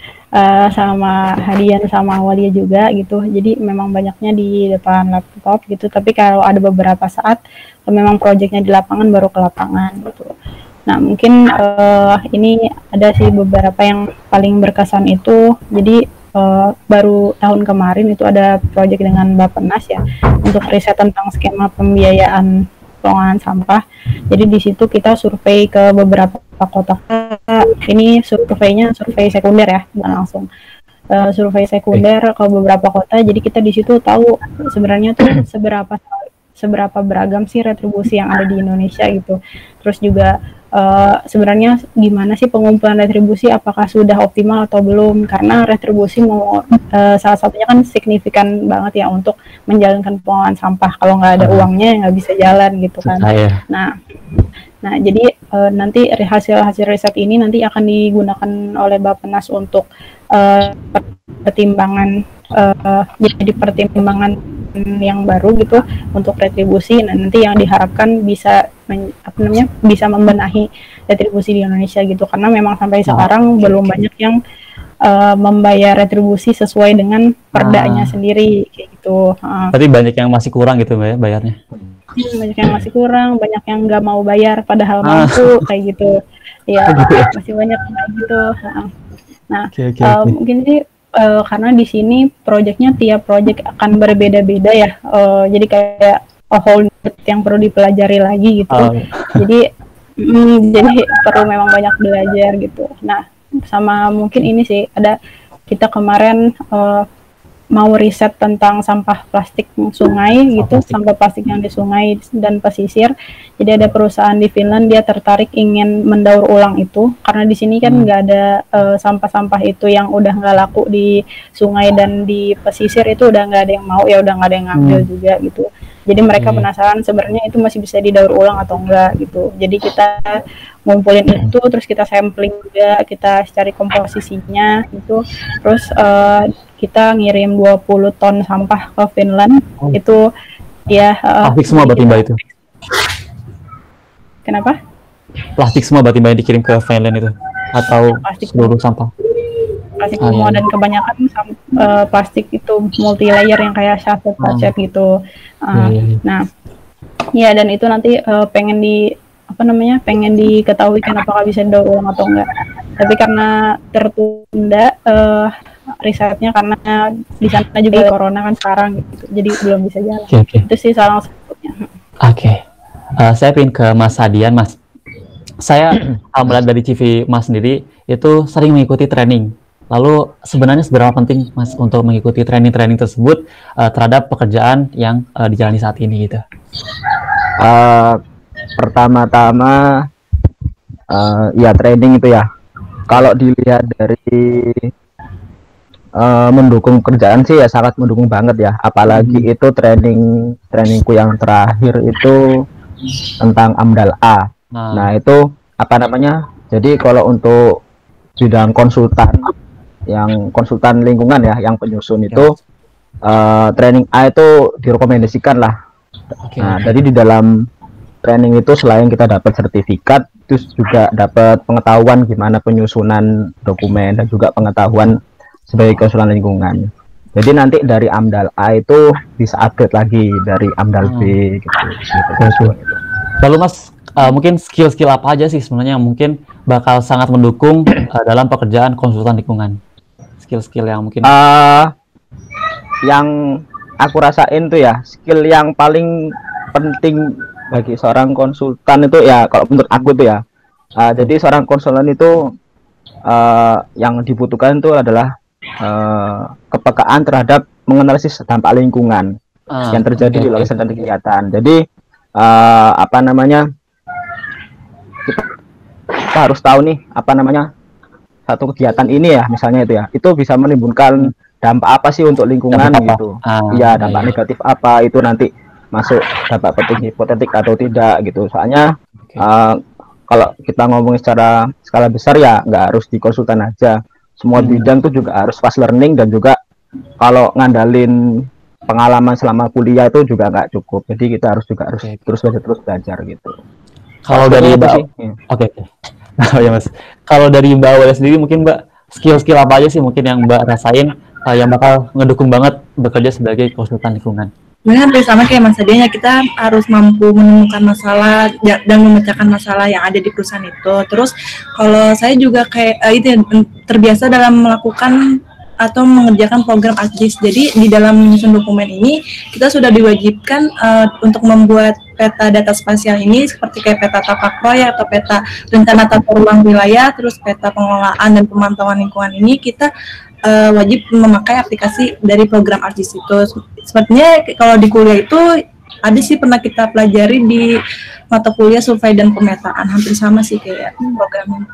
sama Hadian sama Walia juga gitu. Jadi memang banyaknya di depan laptop gitu. Tapi kalau ada beberapa saat memang proyeknya di lapangan baru ke lapangan gitu. Nah mungkin ini ada sih beberapa yang paling berkesan itu. Jadi baru tahun kemarin itu ada proyek dengan Bappenas ya untuk riset tentang skema pembiayaan pengelolaan sampah. Jadi di situ kita survei ke beberapa kota. Ini surveinya survei sekunder ya, bukan langsung. Survei sekunder ke beberapa kota. Jadi kita di situ tahu sebenarnya tuh seberapa beragam sih retribusi yang ada di Indonesia gitu. Terus juga sebenarnya gimana sih pengumpulan retribusi, apakah sudah optimal atau belum, karena retribusi salah satunya kan signifikan banget ya untuk menjalankan pengelolaan sampah. Kalau nggak ada uangnya nggak bisa jalan gitu kan. Nah jadi nanti hasil riset ini nanti akan digunakan oleh Bappenas untuk pertimbangan jadi pertimbangan yang baru gitu untuk retribusi. Nah, nanti yang diharapkan bisa bisa membenahi retribusi di Indonesia gitu, karena memang sampai sekarang belum banyak yang membayar retribusi sesuai dengan perdanya sendiri kayak gitu. Berarti banyak yang masih kurang gitu Mbak ya bayarnya. Banyak yang masih kurang, banyak yang nggak mau bayar padahal mampu kayak gitu. Ya, masih banyak kayak gitu. Nah, mungkin sih karena di sini proyeknya tiap proyek akan berbeda-beda ya. Jadi kayak whole yang perlu dipelajari lagi gitu. Jadi perlu memang banyak belajar gitu. Nah, sama mungkin ini sih ada kita kemarin mau riset tentang sampah plastik sungai gitu, sampah plastik yang di sungai dan pesisir. Jadi ada perusahaan di Finland dia tertarik ingin mendaur ulang itu, karena di sini kan nggak ada sampah-sampah itu yang udah nggak laku di sungai dan di pesisir itu udah nggak ada yang mau, ya udah nggak ada yang ngambil juga gitu. Jadi mereka penasaran sebenarnya itu masih bisa didaur ulang atau enggak gitu. Jadi kita ngumpulin itu, terus kita sampling juga, kita cari komposisinya gitu. Terus kita ngirim 20 ton sampah ke Finland. Itu ya plastik semua berarti Mbak itu. Kenapa? Plastik semua berarti Mbak yang dikirim ke Finland itu atau plastik seluruh sampah? Plastik semua dan kebanyakan plastik itu multi layer yang kayak sachet gitu. Nah, ya dan itu nanti pengen diketahui kan apakah bisa didaur ulang atau enggak. Tapi karena tertunda risetnya karena di sana juga corona kan sekarang gitu. Jadi belum bisa jalan. Itu sih salah satunya. Saya ingin ke Mas Hadian, Mas. Saya melihat dari CV Mas sendiri itu sering mengikuti training. Lalu sebenarnya seberapa penting Mas untuk mengikuti training-training tersebut terhadap pekerjaan yang dijalani saat ini gitu? Pertama-tama ya training itu ya. Kalau dilihat dari mendukung kerjaan sih ya sangat mendukung banget ya. Apalagi itu trainingku yang terakhir itu tentang AMDAL A. Nah itu apa namanya? Jadi kalau untuk bidang konsultan lingkungan ya, yang penyusun itu training A itu direkomendasikan lah. Nah jadi di dalam training itu selain kita dapat sertifikat, terus juga dapat pengetahuan gimana penyusunan dokumen dan juga pengetahuan sebagai konsultan lingkungan. Jadi nanti dari AMDAL A itu bisa update lagi dari AMDAL B gitu. Lalu Mas, mungkin skill-skill apa aja sih sebenarnya yang mungkin bakal sangat mendukung dalam pekerjaan konsultan lingkungan? Skill-skill yang mungkin yang aku rasain tuh ya, skill yang paling penting bagi seorang konsultan itu ya, kalau menurut aku tuh ya, jadi seorang konsultan itu yang dibutuhkan itu adalah kepekaan terhadap menganalisis dampak lingkungan yang terjadi di lokasi dan kegiatan. Jadi apa namanya, kita harus tahu nih apa namanya satu kegiatan ini ya, misalnya itu ya, itu bisa menimbulkan dampak apa sih untuk lingkungan gitu. Iya, dampak negatif apa itu nanti masuk dampak penting hipotetik atau tidak gitu. Soalnya kalau kita ngomong secara skala besar ya nggak harus di konsultan aja. Semua bidang tuh juga harus fast learning, dan juga kalau ngandalin pengalaman selama kuliah itu juga nggak cukup. Jadi kita harus terus belajar gitu. Kalau dari Oh ya Mas. Kalau dari Mbak Awalnya sendiri mungkin Mbak skill-skill apa aja sih mungkin yang Mbak rasain yang bakal ngedukung banget bekerja sebagai konsultan lingkungan? Sebenarnya hampir sama kayak Mas Adianya, kita harus mampu menemukan masalah dan memecahkan masalah yang ada di perusahaan itu. Terus kalau saya juga kayak itu ya, terbiasa dalam melakukan atau mengerjakan program ArcGIS. Jadi di dalam menyusun dokumen ini kita sudah diwajibkan untuk membuat peta data spasial ini seperti kayak peta tapak proyek atau peta rencana tata ruang wilayah, terus peta pengelolaan dan pemantauan lingkungan ini kita wajib memakai aplikasi dari program ArcGIS itu. Sepertinya kalau di kuliah itu ada sih pernah kita pelajari di mata kuliah survei dan pemetaan, hampir sama sih kayak programnya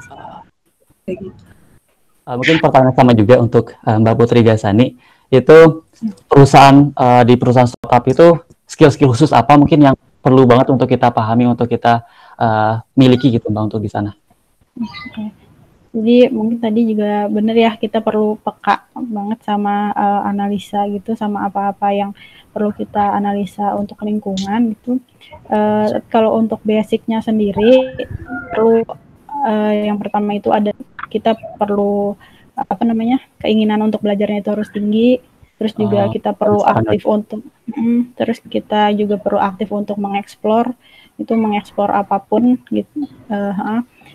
kayak gitu. Mungkin pertanyaan sama juga untuk Mbak Putri Gasani, itu perusahaan di perusahaan startup itu skill-skill khusus apa mungkin yang perlu banget untuk kita pahami, untuk kita miliki gitu Mbak untuk di sana? Oke. Jadi mungkin tadi juga benar ya, kita perlu peka banget sama analisa gitu, sama apa-apa yang perlu kita analisa untuk lingkungan gitu. Kalau untuk basicnya sendiri perlu yang pertama itu ada, kita perlu keinginan untuk belajarnya itu harus tinggi. Terus juga kita perlu aktif untuk kita juga perlu aktif untuk mengeksplor apapun gitu.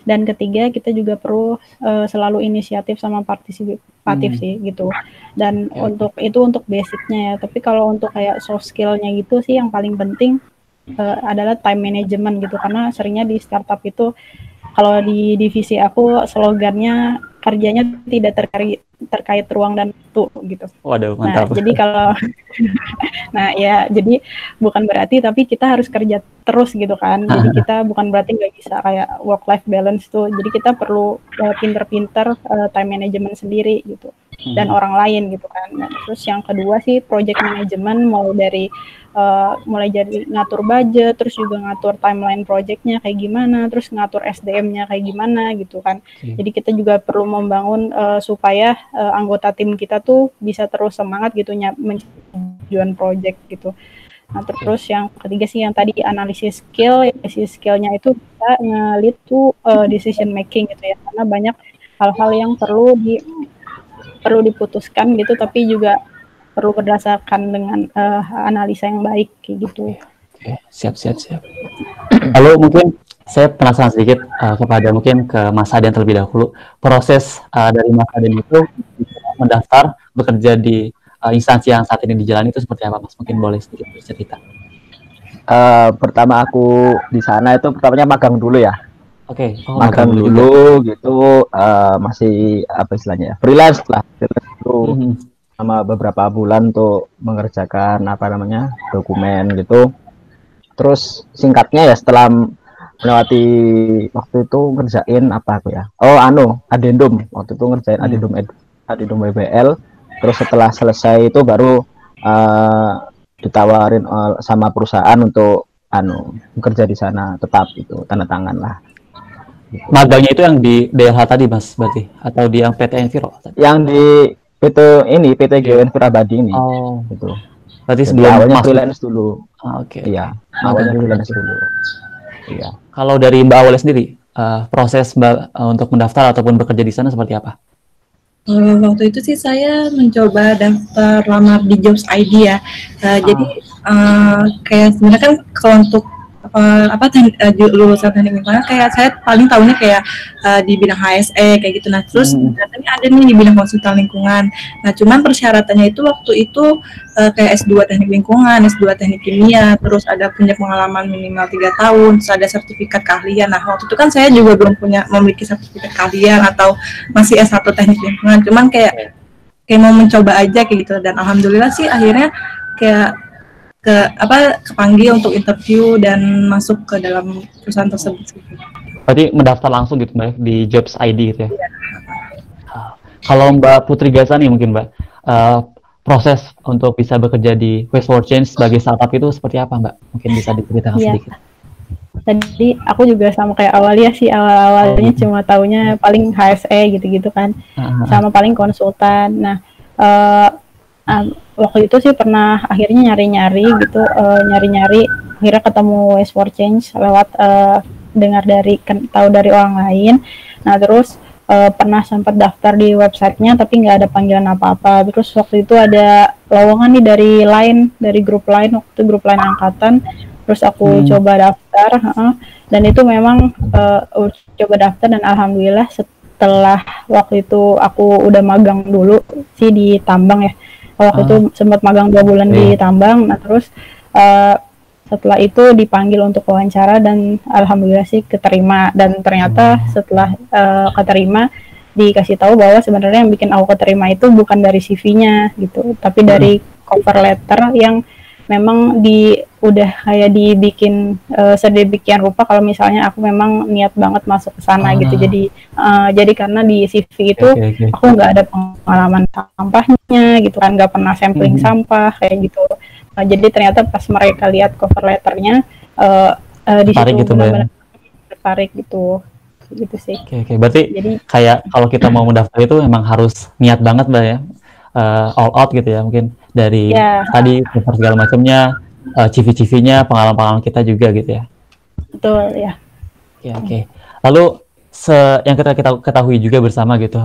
Dan ketiga, kita juga perlu selalu inisiatif sama partisipatif sih gitu. Dan untuk basicnya ya. Tapi kalau untuk kayak soft skill-nya gitu sih yang paling penting adalah time management gitu. Karena seringnya di startup itu, kalau di divisi aku slogannya kerjanya tidak terkait ruang dan waktu gitu. Waduh, mantap. Nah, jadi kalau jadi bukan berarti tapi kita harus kerja terus gitu kan. Jadi kita bukan berarti nggak bisa kayak work life balance tuh. Jadi kita perlu pinter-pinter time management sendiri gitu. Dan orang lain gitu kan. Nah, terus yang kedua sih project management, mulai jadi ngatur budget, terus juga ngatur timeline projectnya kayak gimana, terus ngatur SDM-nya kayak gimana gitu kan. Jadi kita juga perlu membangun supaya anggota tim kita tuh bisa terus semangat gitu tujuan project gitu. Nah, terus yang ketiga sih yang tadi analisis skillnya itu bisa nge-lead to decision making gitu ya, karena banyak hal-hal yang perlu diputuskan gitu, tapi juga perlu berdasarkan dengan analisa yang baik kayak gitu. Oke, siap. Lalu mungkin saya penasaran sedikit mungkin ke Mas Hadian terlebih dahulu. Proses dari Mas Hadian itu mendaftar bekerja di instansi yang saat ini dijalani itu seperti apa Mas? Mungkin boleh sedikit bercerita. Pertama aku di sana itu pertamanya magang dulu ya. Oke. Magang dulu gitu, masih apa istilahnya, freelance dulu. Sama beberapa bulan untuk mengerjakan dokumen gitu. Terus singkatnya ya, setelah melewati waktu itu ngerjain adendum. Waktu itu ngerjain adendum WBL. Terus setelah selesai itu baru ditawarin sama perusahaan untuk bekerja di sana tetap, itu tanda tangan lah. Magangnya itu yang di DLH tadi Mas berarti, atau di yang PT Enviro tadi? Yang di PT GeoEnviro Abadi ini. Oh, gitu. Berarti jadi sebelum awalnya freelance dulu. Oke. Iya, awalnya freelance dulu. Iya. Kalau dari Mbak Awalnya sendiri, proses Mbak untuk mendaftar ataupun bekerja di sana seperti apa? Waktu itu sih saya mencoba daftar lamar di Jobs ID ya. Jadi kayak sebenarnya kan kalau untuk lulusan teknik lingkungan kayak saya paling tahunya kayak di bidang HSE kayak gitu. Nah terus ternyata ada nih di bidang konsultan lingkungan. Nah cuman persyaratannya itu waktu itu kayak S2 teknik lingkungan, S2 teknik kimia, terus ada punya pengalaman minimal 3 tahun, terus ada sertifikat keahlian. Nah waktu itu kan saya juga belum memiliki sertifikat keahlian atau masih S1 teknik lingkungan. Cuman kayak mau mencoba aja kayak gitu, dan alhamdulillah sih akhirnya kayak kepanggil untuk interview dan masuk ke dalam perusahaan tersebut. Berarti mendaftar langsung gitu Mbak di Jobs ID gitu ya? Iya. Kalau Mbak Putri Gasani mungkin Mbak, proses untuk bisa bekerja di Waste for Change sebagai startup itu seperti apa Mbak? Mungkin bisa diceritakan sedikit. Tadi aku juga sama kayak awalnya cuma taunya paling HSE gitu-gitu kan, sama paling konsultan. Nah waktu itu sih pernah akhirnya nyari-nyari akhirnya ketemu Waste for Change lewat tahu dari orang lain. Nah terus pernah sempat daftar di websitenya tapi nggak ada panggilan apa-apa. Terus waktu itu ada lowongan nih dari grup lain, waktu grup lain angkatan. Terus aku coba daftar, dan itu memang coba daftar, dan alhamdulillah setelah waktu itu aku udah magang dulu sih di tambang ya. Waktu itu sempat magang 2 bulan di tambang. Nah terus setelah itu dipanggil untuk wawancara dan alhamdulillah sih keterima. Dan ternyata setelah keterima dikasih tahu bahwa sebenarnya yang bikin aku keterima itu bukan dari CV-nya gitu, tapi dari cover letter yang memang udah kayak dibikin sedemikian rupa kalau misalnya aku memang niat banget masuk ke sana gitu. Jadi karena di CV itu aku nggak ada pengalaman sampahnya gitu kan, nggak pernah sampling sampah kayak gitu. Jadi ternyata pas mereka lihat cover letternya di situ gitu, benar-benar tertarik gitu sih. Oke. Berarti jadi, kayak kalau kita mau mendaftar itu memang harus niat banget Mbak ya, all out gitu ya, mungkin dari tadi cover segala macamnya, CV-nya, pengalaman-pengalaman kita juga gitu ya. Betul ya. Oke. Lalu yang kita ketahui juga bersama gitu,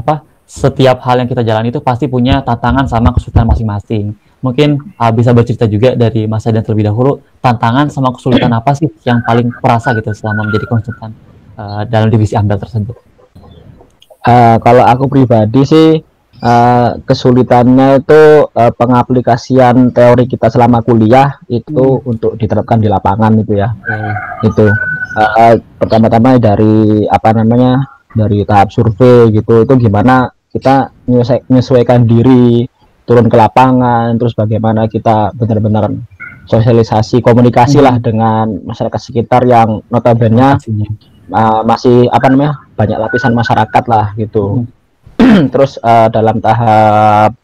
setiap hal yang kita jalani itu pasti punya tantangan sama kesulitan masing-masing. Mungkin bisa bercerita juga dari Mas Sadian terlebih dahulu, tantangan sama kesulitan apa sih yang paling terasa gitu selama menjadi konsultan dalam divisi AMDAL tersebut? Kalau aku pribadi sih kesulitannya itu pengaplikasian teori kita selama kuliah itu untuk diterapkan di lapangan itu ya. Itu pertama-tama dari dari tahap survei gitu, itu gimana kita menyesuaikan diri turun ke lapangan, terus bagaimana kita benar-benar sosialisasi, komunikasi lah dengan masyarakat sekitar yang notabene masih banyak lapisan masyarakat lah gitu. Terus dalam tahap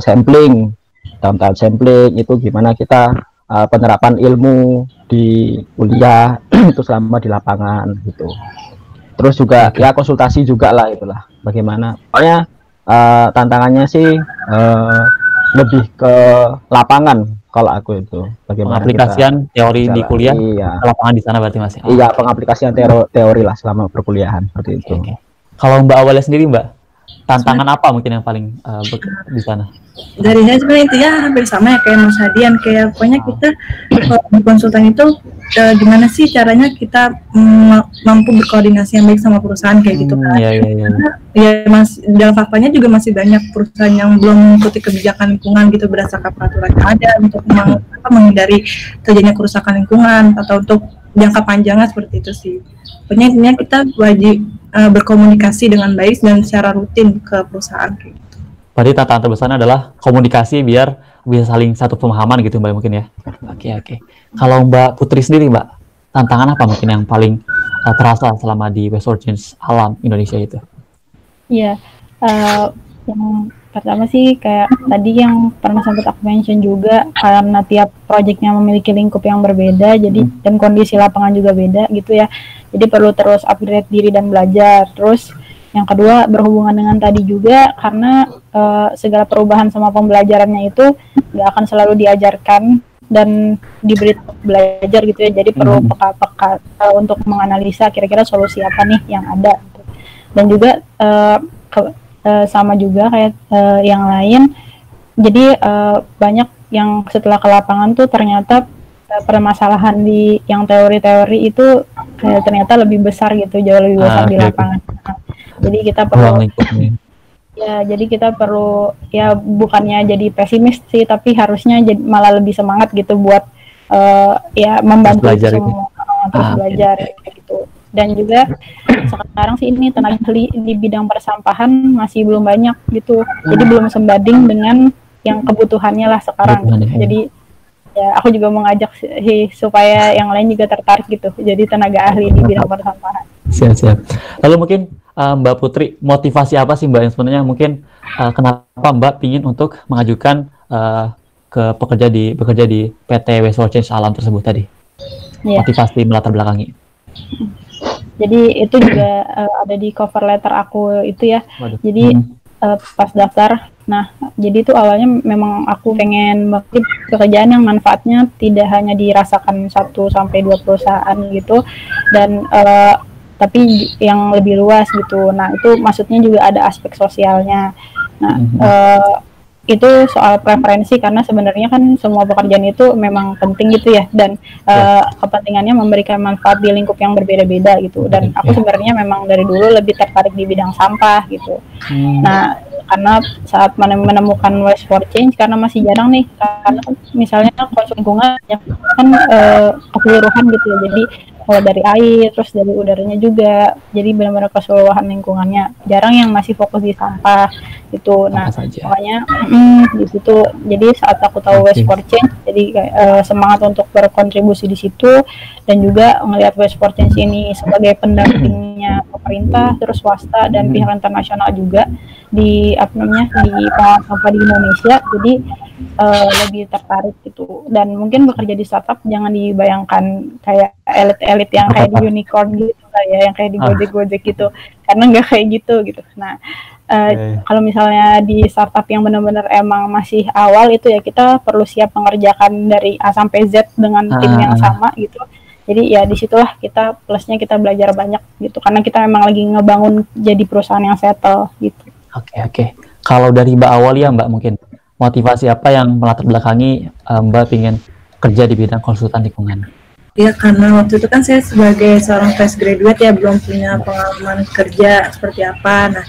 sampling, dalam tahap sampling itu gimana kita penerapan ilmu di kuliah itu selama di lapangan gitu. Terus juga ya konsultasi juga lah, itulah bagaimana. Pokoknya tantangannya sih lebih ke lapangan kalau aku itu. Bagaimana pengaplikasian teori di kuliah ke lapangan di sana berarti Mas? Iya, pengaplikasian teori lah selama perkuliahan seperti itu. Kalau Mbak Awalia sendiri Mbak, tantangan apa mungkin yang paling di sana? Dari saya sebenarnya intinya hampir sama ya kayak Mas Hadian, kayak pokoknya kita di konsultan itu gimana sih caranya kita mampu berkoordinasi yang baik sama perusahaan kayak gitu kan. Ya Mas, dalam faktanya juga masih banyak perusahaan yang belum mengikuti kebijakan lingkungan gitu berdasarkan peraturan yang ada untuk menghindari terjadinya kerusakan lingkungan atau untuk jangka panjangnya seperti itu sih. Pokoknya intinya kita wajib berkomunikasi dengan baik dan secara rutin ke perusahaan kayak gitu. Berarti tantangan terbesarnya adalah komunikasi biar bisa saling satu pemahaman gitu Mbak mungkin ya. Oke. Kalau Mbak Putri sendiri Mbak, tantangan apa mungkin yang paling terasa selama di Waste Origins Alam Indonesia itu? Iya, yang pertama sih kayak tadi yang pernah sempat aku mention juga, karena tiap proyeknya memiliki lingkup yang berbeda, jadi dan kondisi lapangan juga beda gitu ya. Jadi perlu terus upgrade diri dan belajar. Terus yang kedua berhubungan dengan tadi juga karena segala perubahan sama pembelajarannya itu nggak akan selalu diajarkan dan diberi belajar gitu ya. Jadi perlu peka-peka untuk menganalisa kira-kira solusi apa nih yang ada. Dan juga sama juga kayak yang lain. Jadi banyak yang setelah ke lapangan tuh ternyata permasalahan di yang teori-teori itu ternyata lebih besar gitu, jauh lebih besar di lapangan. Jadi kita perlu jadi kita perlu ya bukannya jadi pesimis sih, tapi harusnya malah lebih semangat gitu buat ya membantu semua terus belajar gitu. Dan juga sekarang sih ini tenaga ahli di bidang persampahan masih belum banyak gitu, jadi belum sebanding dengan yang kebutuhannya lah sekarang. Jadi ya aku juga mengajak supaya yang lain juga tertarik gitu, jadi tenaga ahli di bidang persampahan. Siap. Lalu mungkin Mbak Putri, motivasi apa sih Mbak yang sebenarnya mungkin kenapa Mbak ingin untuk mengajukan bekerja di PT Waste Origins Alam tersebut tadi? Motivasi melatar belakangi. Jadi itu juga ada di cover letter aku itu ya. Jadi pas daftar Nah, jadi itu awalnya memang aku pengen pekerjaan yang manfaatnya tidak hanya dirasakan 1 sampai 2 perusahaan gitu, dan tapi yang lebih luas gitu. Nah, itu maksudnya juga ada aspek sosialnya. Nah, itu soal preferensi, karena sebenarnya kan semua pekerjaan itu memang penting gitu ya, dan kepentingannya memberikan manfaat di lingkup yang berbeda-beda gitu. Dan aku sebenarnya memang dari dulu lebih tertarik di bidang sampah gitu. Nah, karena saat menemukan waste for change, karena masih jarang nih, karena misalnya konsumsi lingkungan kan keseluruhan gitu ya, jadi mulai dari air, terus dari udaranya juga, jadi benar-benar keseluruhan lingkungannya. Jarang yang masih fokus di sampah gitu. Nah, makanya di situ, jadi saat aku tahu waste for change, jadi semangat untuk berkontribusi di situ, dan juga melihat waste for change ini sebagai pendampingnya pemerintah, terus swasta dan pihak internasional juga di pengelolaan sampah di Indonesia. Jadi lebih tertarik gitu. Dan mungkin bekerja di startup jangan dibayangkan kayak elit-elit yang kayak di unicorn gitu ya, yang kayak di Gojek-Gojek gitu, karena nggak kayak gitu. Nah, kalau misalnya di startup yang benar-benar emang masih awal itu ya, kita perlu siap mengerjakan dari A sampai Z dengan tim yang sama gitu. Jadi ya disitulah plusnya kita belajar banyak gitu, karena kita memang lagi ngebangun jadi perusahaan yang settle gitu. Oke. Kalau dari Mbak Awalia, Mbak, mungkin motivasi apa yang melatar belakangi Mbak ingin kerja di bidang konsultan lingkungan? Ya, karena waktu itu kan saya sebagai seorang fresh graduate ya, belum punya pengalaman kerja seperti apa. Nah,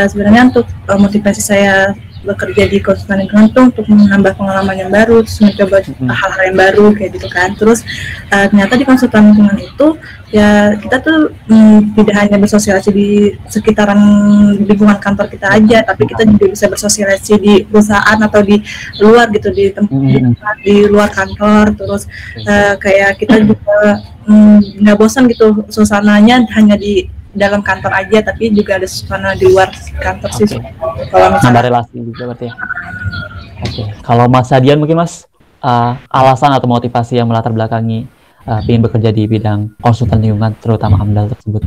sebenarnya untuk motivasi saya bekerja di konsultan lingkungan itu untuk menambah pengalaman yang baru, terus mencoba hal-hal yang baru kayak gitu kan. Terus ternyata di konsultan lingkungan itu ya kita tuh tidak hanya bersosialisasi di sekitaran lingkungan kantor kita aja, tapi kita juga bisa bersosialisasi di perusahaan atau di luar gitu, di tempat di luar kantor. Terus kayak kita juga nggak bosan gitu suasananya hanya di dalam kantor aja, tapi juga ada suasana di luar kantor sih. Kalau misalnya relasi juga berarti ya. Kalau Mas Hadian mungkin Mas, alasan atau motivasi yang melatar belakangi ingin bekerja di bidang konsultan lingkungan, terutama AMDAL tersebut?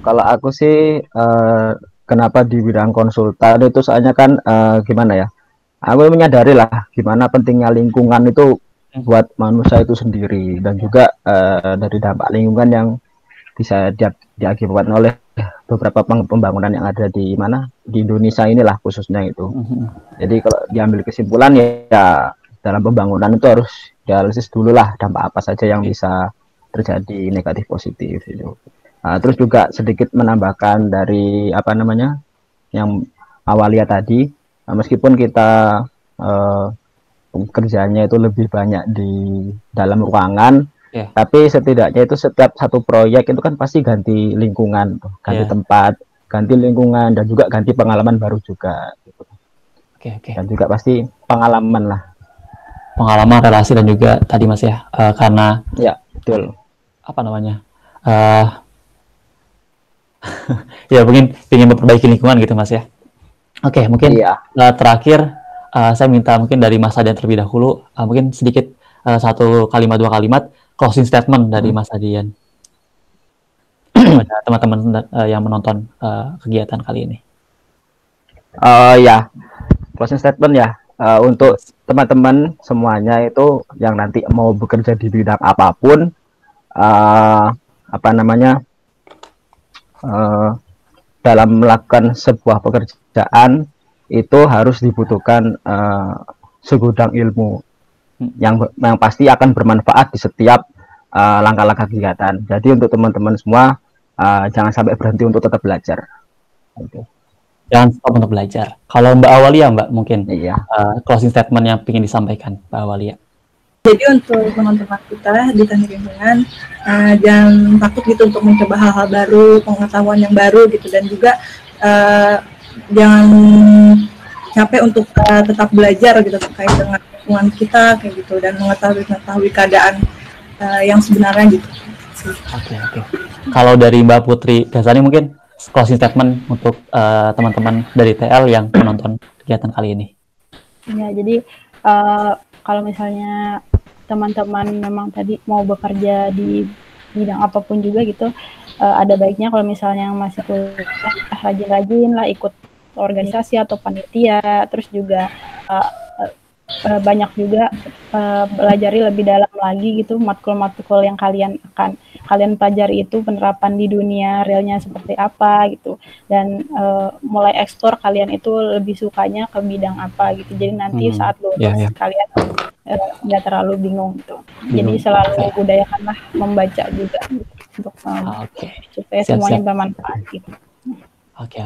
Kalau aku sih kenapa di bidang konsultan itu, soalnya kan gimana ya, aku menyadari lah gimana pentingnya lingkungan itu buat manusia itu sendiri, dan juga dari dampak lingkungan yang bisa diakibatkan oleh beberapa pembangunan yang ada di Indonesia inilah khususnya itu. Jadi kalau diambil kesimpulan ya dalam pembangunan itu harus dianalisis dulu lah dampak apa saja yang bisa terjadi, negatif positif itu. Terus juga sedikit menambahkan dari yang Awalia tadi, meskipun kita kerjanya itu lebih banyak di dalam ruangan, tapi setidaknya itu setiap satu proyek itu kan pasti ganti lingkungan, ganti tempat, ganti lingkungan, dan juga ganti pengalaman baru juga. Gitu. Dan juga pasti pengalaman lah. Pengalaman, relasi, dan juga tadi Mas ya, karena ya betul. Apa namanya? Ya mungkin ingin memperbaiki lingkungan gitu Mas ya. Oke, mungkin terakhir saya minta mungkin dari Mas Hadian terlebih dahulu, mungkin sedikit 1 kalimat 2 kalimat closing statement dari Mas Hadian pada teman-teman yang menonton kegiatan kali ini. Closing statement ya, untuk teman-teman semuanya itu yang nanti mau bekerja di bidang apapun, dalam melakukan sebuah pekerjaan itu harus dibutuhkan segudang ilmu yang pasti akan bermanfaat di setiap langkah-langkah kegiatan. Jadi untuk teman-teman semua jangan sampai berhenti untuk tetap belajar. Jangan stop untuk belajar. Kalau Mbak Awalia, Mbak, mungkin closing statement yang ingin disampaikan, Mbak Awalia. Jadi untuk teman-teman kita di teknik lingkungan, jangan takut gitu untuk mencoba hal-hal baru, pengetahuan yang baru gitu, dan juga jangan capek untuk tetap belajar gitu terkait dengan lingkungan kita kayak gitu, dan mengetahui keadaan yang sebenarnya gitu. Oke. Kalau dari Mbak Putri Ghazani mungkin closing statement untuk teman-teman dari TL yang menonton kegiatan kali ini. Ya, jadi kalau misalnya teman-teman memang tadi mau bekerja di bidang apapun juga gitu, ada baiknya kalau misalnya masih kuliah, rajin-rajin lah ikut atau organisasi atau panitia, terus juga banyak juga belajari lebih dalam lagi gitu matkul-matkul yang kalian pelajari itu penerapan di dunia realnya seperti apa gitu, dan mulai eksplor kalian itu lebih sukanya ke bidang apa gitu, jadi nanti saat lulus kalian nggak terlalu bingung gitu. Jadi selalu budayakanlah membaca juga gitu, untuk supaya semuanya bermanfaat gitu. Oke.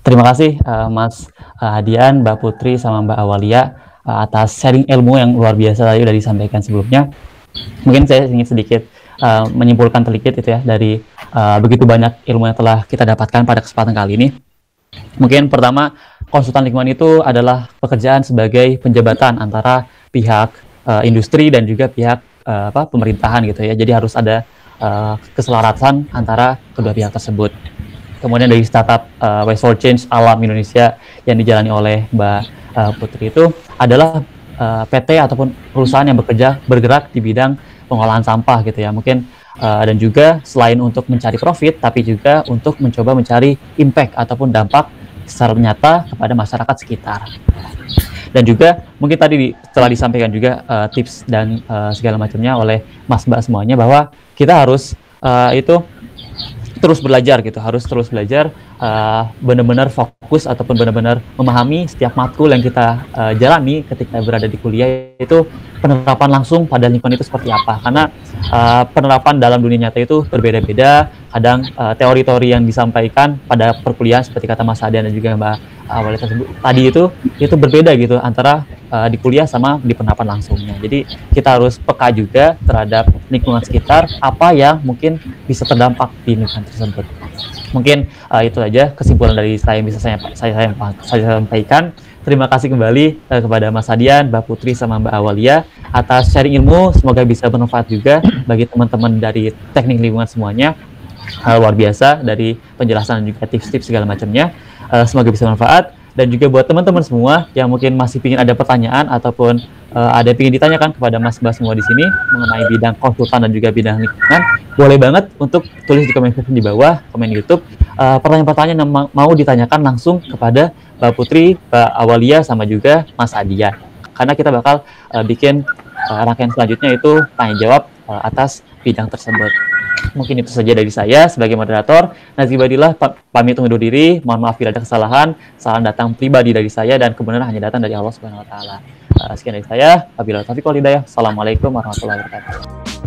Terima kasih Mas Hadian, Mbak Putri, sama Mbak Awalia atas sharing ilmu yang luar biasa tadi udah disampaikan sebelumnya. Mungkin saya ingin sedikit menyimpulkan sedikit itu ya dari begitu banyak ilmu yang telah kita dapatkan pada kesempatan kali ini. Mungkin pertama, konsultan lingkungan itu adalah pekerjaan sebagai penjabatan antara pihak industri dan juga pihak pemerintahan gitu ya. Jadi harus ada keselarasan antara kedua pihak tersebut. Kemudian dari startup Waste for Change Alam Indonesia yang dijalani oleh Mbak Putri itu adalah PT ataupun perusahaan yang bergerak di bidang pengolahan sampah gitu ya. Mungkin dan juga selain untuk mencari profit, tapi juga untuk mencoba mencari impact ataupun dampak secara nyata kepada masyarakat sekitar. Dan juga mungkin tadi telah disampaikan juga tips dan segala macamnya oleh Mas-Mbak semuanya, bahwa kita harus terus belajar gitu, harus terus belajar, benar-benar fokus ataupun benar-benar memahami setiap matkul yang kita jalani ketika berada di kuliah itu penerapan langsung pada lingkungan itu seperti apa, karena penerapan dalam dunia nyata itu berbeda-beda. Kadang teori-teori yang disampaikan pada perkuliahan seperti kata Mas Hadian dan juga Mbak Awalia tadi itu berbeda gitu antara di kuliah sama di penerapan langsungnya. Jadi kita harus peka juga terhadap lingkungan sekitar, apa yang mungkin bisa terdampak di lingkungan tersebut. Mungkin itu aja kesimpulan dari saya yang bisa saya sampaikan. Terima kasih kembali kepada Mas Hadian, Mbak Putri, sama Mbak Awalia atas sharing ilmu. Semoga bisa bermanfaat juga bagi teman-teman dari teknik lingkungan semuanya. Luar biasa dari penjelasan dan juga tips-tips segala macamnya. Semoga bisa bermanfaat. Dan juga buat teman-teman semua yang mungkin masih ingin ada pertanyaan ataupun ada yang ingin ditanyakan kepada Mas-Mbak semua di sini mengenai bidang konsultan dan juga bidang lingkungan, boleh banget untuk tulis di komen section di bawah, komen YouTube, pertanyaan-pertanyaan yang mau ditanyakan langsung kepada Mbak Putri, Mbak Awalia, sama juga Mas Hadian. Karena kita bakal bikin rangkaian selanjutnya itu tanya jawab atas bidang tersebut. Mungkin itu saja dari saya sebagai moderator. Nazibadillah pamit undur diri. Mohon maaf bila ada kesalahan. Salam datang pribadi dari saya dan kebenaran hanya datang dari Allah Subhanahu wa taala. Sekian dari saya. Wabillahi taufiq wal hidayah. Assalamualaikum warahmatullahi wabarakatuh.